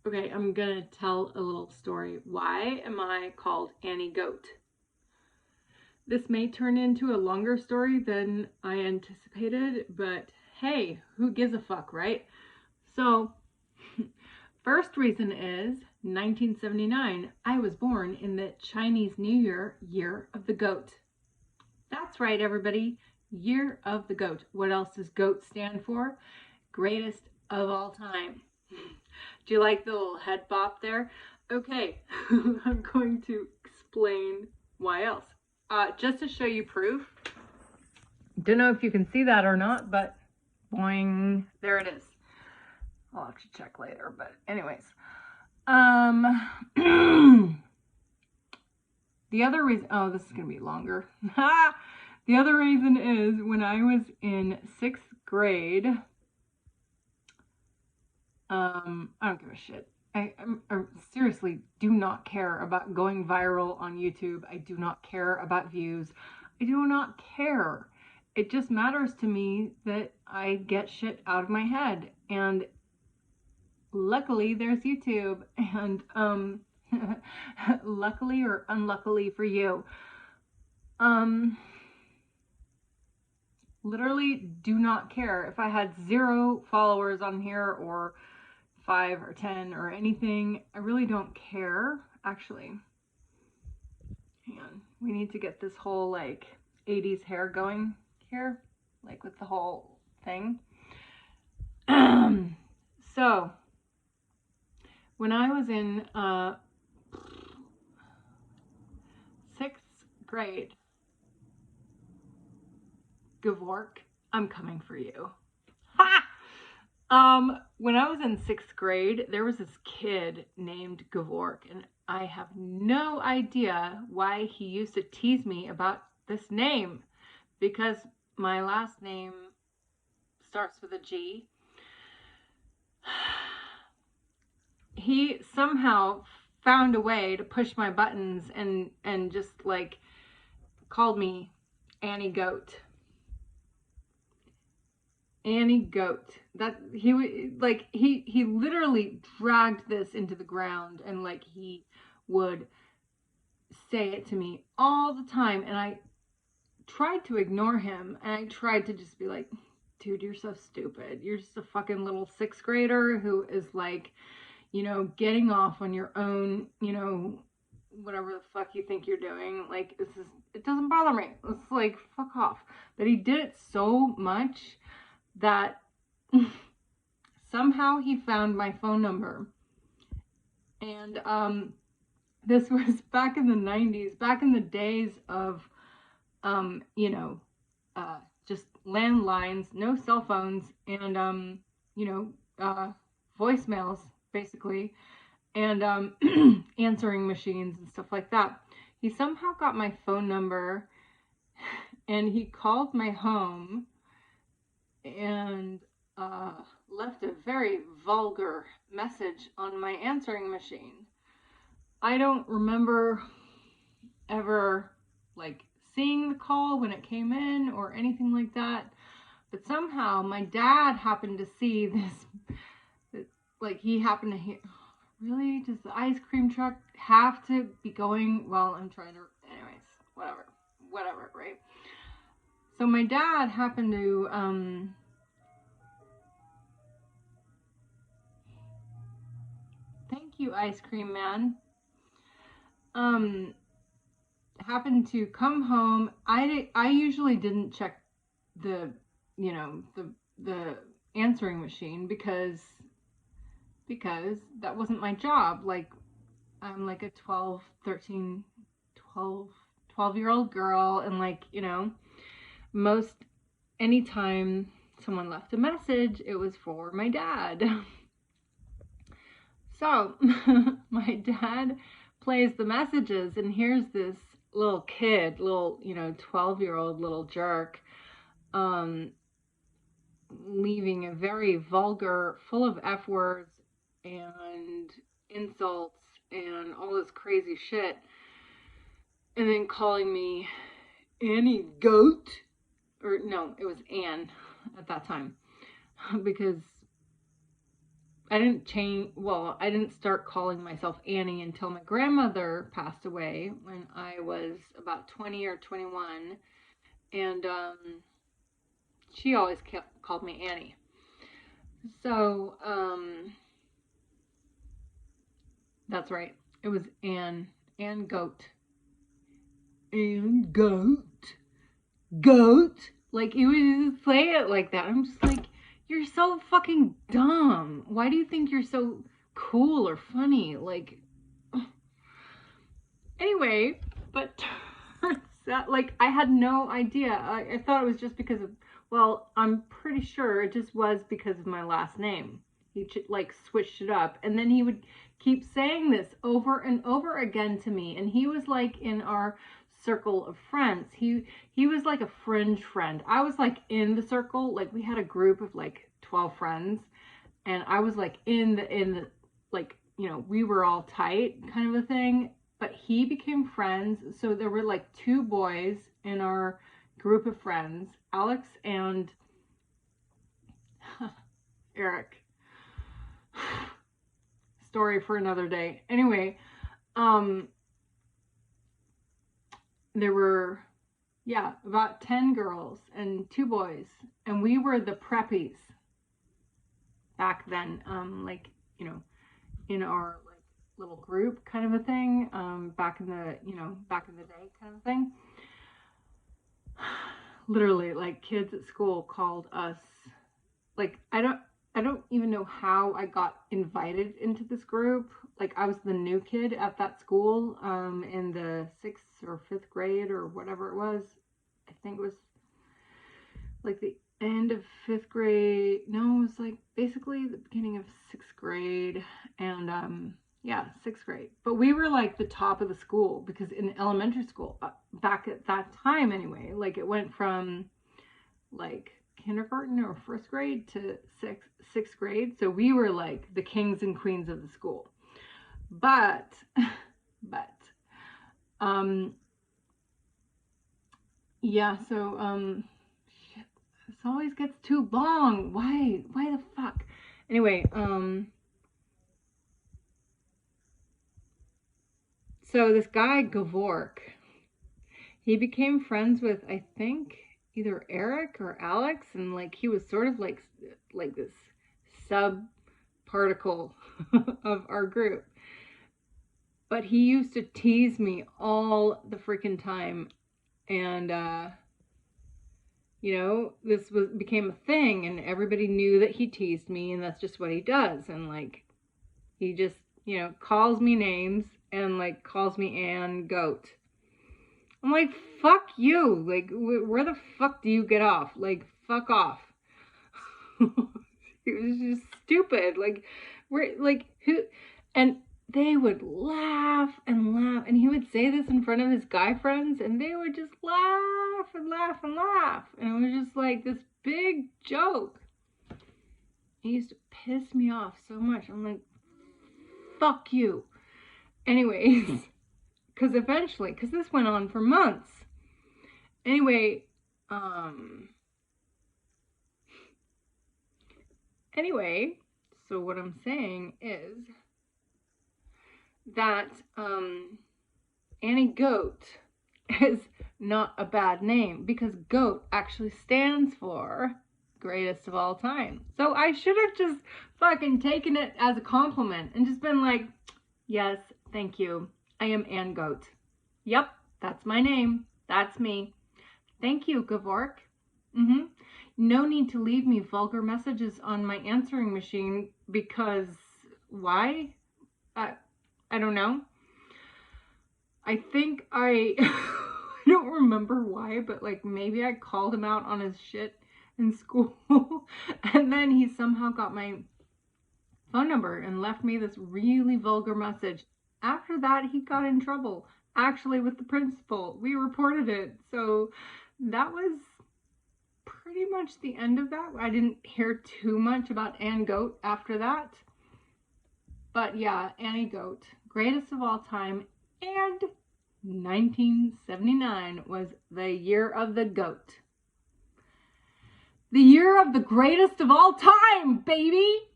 Okay, I'm gonna tell a little story. Why am I called Annie Goat? This may turn into a longer story than I anticipated, but hey, who gives a fuck, right? So, first reason is 1979. I was born in the Chinese New Year, Year of the Goat. That's right, everybody. Year of the Goat. What else does GOAT stand for? Greatest of all time. Do you like the little head bop there? Okay, I'm going to explain why else. Just to show you proof. Don't know if you can see that or not, but boing, there it is. I'll have to check later, but anyways. The other reason, oh, this is going to be longer. The other reason is when I was in 6th grade, I don't give a shit. I seriously do not care about going viral on YouTube. I do not care about views. I do not care. It just matters to me that I get shit out of my head. And luckily there's YouTube. And luckily or unluckily for you, literally do not care. If I had 0 followers on here or 5 or 10 or anything, I really don't care. Actually, hang on, we need to get this whole like 80s hair going here, like with the whole thing. So when I was in 6th grade, Gevork, I'm coming for you. Ha! When I was in 6th grade, there was this kid named Gevork, and I have no idea why he used to tease me about this name, because my last name starts with a G. He somehow found a way to push my buttons and just like called me Annie Goat. Annie Goat. That he literally dragged this into the ground, and like he would say it to me all the time, and I tried to ignore him, and I tried to just be like, dude, you're so stupid. You're just a fucking little 6th grader who is like, you know, getting off on your own, you know, whatever the fuck you think you're doing. Like, it doesn't bother me. It's like, fuck off. But he did it so much that somehow he found my phone number. And this was back in the 90s, back in the days of, you know, just landlines, no cell phones, and, you know, voicemails, basically, and answering machines and stuff like that. He somehow got my phone number, and he called my home and left a very vulgar message on my answering machine. I don't remember ever like seeing the call when it came in or anything like that, but somehow my dad happened to see this, like he happened to hear, really, does the ice cream truck have to be going while I'm trying to, anyways, whatever, right? So my dad happened to thank you, ice cream man, happened to come home. I usually didn't check the, you know, the answering machine because that wasn't my job. Like, I'm like a 12-year-old girl, and like, you know, anytime someone left a message, it was for my dad. So my dad plays the messages, and here's this little kid, little, you know, 12-year-old little jerk, leaving a very vulgar, full of F words and insults and all this crazy shit, and then calling me Annie Goat, or no, it was Anne at that time, because I didn't change, well, I didn't start calling myself Annie until my grandmother passed away when I was about 20 or 21. And she always kept, called me Annie. So, that's right. It was Ann Goat. Ann Goat. Goat. Like, he would just say it like that. I'm just like, you're so fucking dumb. Why do you think you're so cool or funny? Like, anyway, but like, I had no idea. I thought it was just because of, well, I'm pretty sure it just was because of my last name. He like switched it up, and then he would keep saying this over and over again to me. And he was like in our circle of friends. He was like a fringe friend. I was like in the circle. Like, we had a group of like 12 friends, and I was like in the like, you know, we were all tight kind of a thing. But he became friends. So there were like two boys in our group of friends, Alex and Eric. Story for another day. Anyway, there were, yeah, about 10 girls and two boys, and we were the preppies back then. Like, you know, in our like little group kind of a thing. Back in the, you know, back in the day kind of thing. Literally, like, kids at school called us, like, I don't even know how I got invited into this group. Like, I was the new kid at that school, in the 6th or 5th grade or whatever it was. I think it was like the end of 5th grade. No, it was like basically the beginning of 6th grade. And yeah, 6th grade. But we were like the top of the school because in elementary school, back at that time anyway, like, it went from like kindergarten or 1st grade to 6th grade. So we were like the kings and queens of the school. But yeah, so shit, this always gets too long. Why the fuck? Anyway, so this guy Gevork, he became friends with, I think, either Eric or Alex, and like, he was sort of like this sub particle of our group. But he used to tease me all the freaking time. And you know, this became a thing, and everybody knew that he teased me, and that's just what he does. And like, he just, you know, calls me names and like calls me Ann Goat. I'm like, fuck you. Like, where the fuck do you get off? Like, fuck off. It was just stupid. Like, we're like, who? And they would laugh and laugh, and he would say this in front of his guy friends, and they would just laugh and laugh and laugh, and it was just like this big joke. It used to piss me off so much. I'm like, fuck you. Anyways, because eventually, because this went on for months. Anyway, so what I'm saying is that Annie Goat is not a bad name, because goat actually stands for greatest of all time. So I should have just fucking taken it as a compliment and just been like, yes, thank you. I am Ann Goat. Yep, that's my name. That's me. Thank you, Gevork. No need to leave me vulgar messages on my answering machine, because why? I don't know. I think I don't remember why, but like, maybe I called him out on his shit in school. And then he somehow got my phone number and left me this really vulgar message. After that, he got in trouble, actually, with the principal. We reported it. So that was pretty much the end of that. I didn't hear too much about Ann Goat after that. But yeah, Annie Goat, greatest of all time. And 1979 was the year of the goat. The year of the greatest of all time, baby!